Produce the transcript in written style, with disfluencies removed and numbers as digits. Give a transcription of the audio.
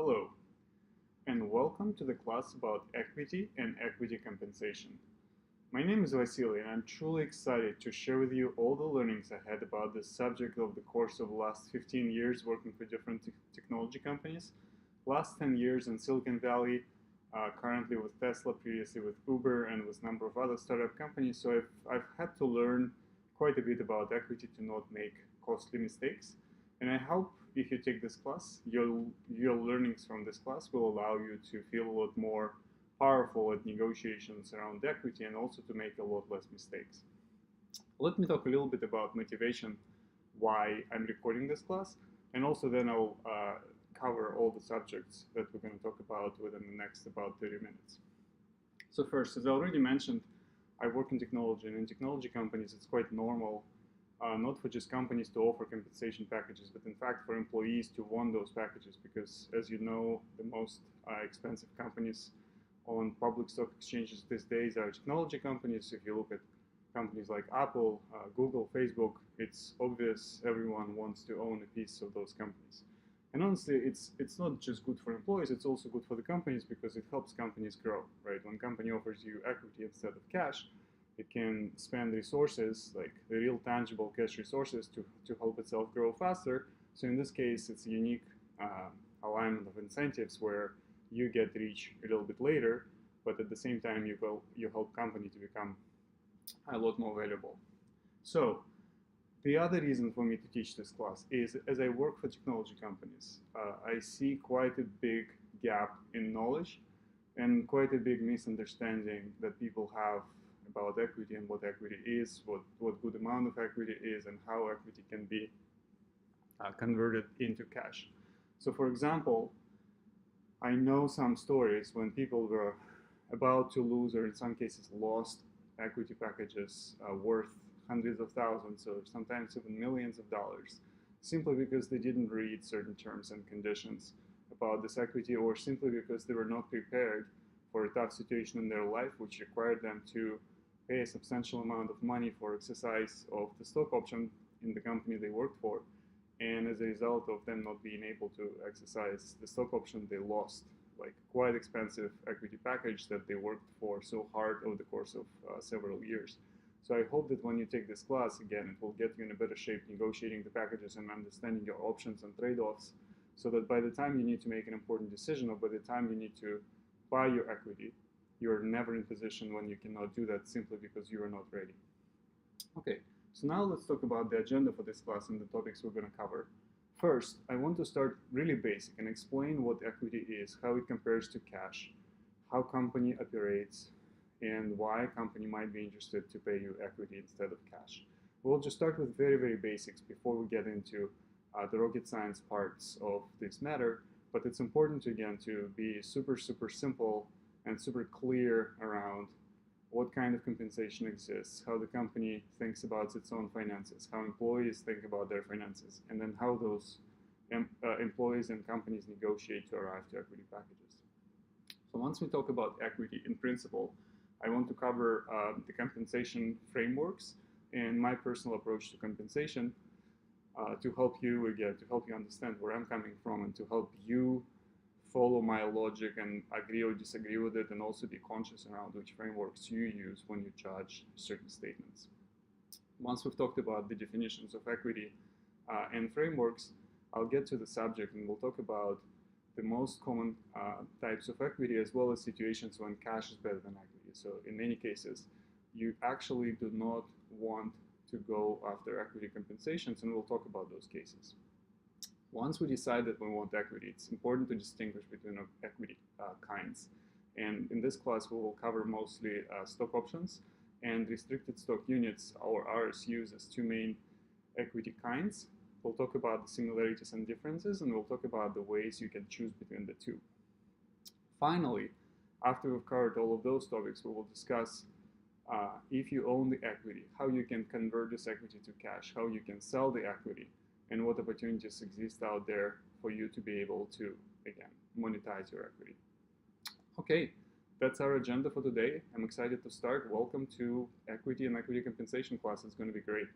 Hello, and welcome to the class about equity and equity compensation. My name is Vasily, and I'm truly excited to share with you all the learnings I had about this subject over the course of the last 15 years working for different technology companies, last 10 years in Silicon Valley, currently with Tesla, previously with Uber, and with a number of other startup companies. So I've had to learn quite a bit about equity to not make costly mistakes. And I hope if you take this class, your learnings from this class will allow you to feel a lot more powerful at negotiations around equity and also to make a lot less mistakes. Let me talk a little bit about motivation, why I'm recording this class, and also then I'll cover all the subjects that we're going to talk about within the next about 30 minutes. So first, as I already mentioned, I work in technology, and in technology companies it's quite normal not for just companies to offer compensation packages, but in fact for employees to want those packages because, as you know, the most expensive companies on public stock exchanges these days are technology companies. If you look at companies like Apple, Google, Facebook, it's obvious everyone wants to own a piece of those companies. And honestly, it's not just good for employees, it's also good for the companies because it helps companies grow, right? When a company offers you equity instead of cash, it can spend resources, like the real tangible cash resources, to help itself grow faster. So in this case, it's a unique alignment of incentives where you get rich a little bit later, but at the same time, you help company to become a lot more valuable. So the other reason for me to teach this class is as I work for technology companies, I see quite a big gap in knowledge and quite a big misunderstanding that people have about equity and what equity is, what good amount of equity is, and how equity can be converted into cash. So for example, I know some stories when people were about to lose or in some cases lost equity packages worth hundreds of thousands or sometimes even millions of dollars simply because they didn't read certain terms and conditions about this equity or simply because they were not prepared for a tough situation in their life which required them to pay a substantial amount of money for exercise of the stock option in the company they worked for. And as a result of them not being able to exercise the stock option, they lost like quite expensive equity package that they worked for so hard over the course of several years. So I hope that when you take this class, again, it will get you in a better shape negotiating the packages and understanding your options and trade-offs so that by the time you need to make an important decision or by the time you need to buy your equity, you're never in position when you cannot do that simply because you are not ready. Okay, so now let's talk about the agenda for this class and the topics we're going to cover. First, I want to start really basic and explain what equity is, how it compares to cash, how company operates, and why a company might be interested to pay you equity instead of cash. We'll just start with very, very basics before we get into the rocket science parts of this matter, but it's important, again, to be super, super simple and super clear around what kind of compensation exists, how the company thinks about its own finances, how employees think about their finances, and then how those employees and companies negotiate to arrive to equity packages. So once we talk about equity in principle, I want to cover the compensation frameworks and my personal approach to compensation to help you, again, to help you understand where I'm coming from and to help you follow my logic and agree or disagree with it, and also be conscious around which frameworks you use when you judge certain statements. Once we've talked about the definitions of equity and frameworks, I'll get to the subject and we'll talk about the most common types of equity as well as situations when cash is better than equity. So in many cases, you actually do not want to go after equity compensations, and we'll talk about those cases. Once we decide that we want equity, it's important to distinguish between equity kinds. And in this class, we will cover mostly stock options and restricted stock units, or RSUs, as two main equity kinds. We'll talk about the similarities and differences, and we'll talk about the ways you can choose between the two. Finally, after we've covered all of those topics, we will discuss if you own the equity, how you can convert this equity to cash, how you can sell the equity, and what opportunities exist out there for you to be able to, again, monetize your equity. Okay, that's our agenda for today. I'm excited to start. Welcome to equity and equity compensation class. It's going to be great.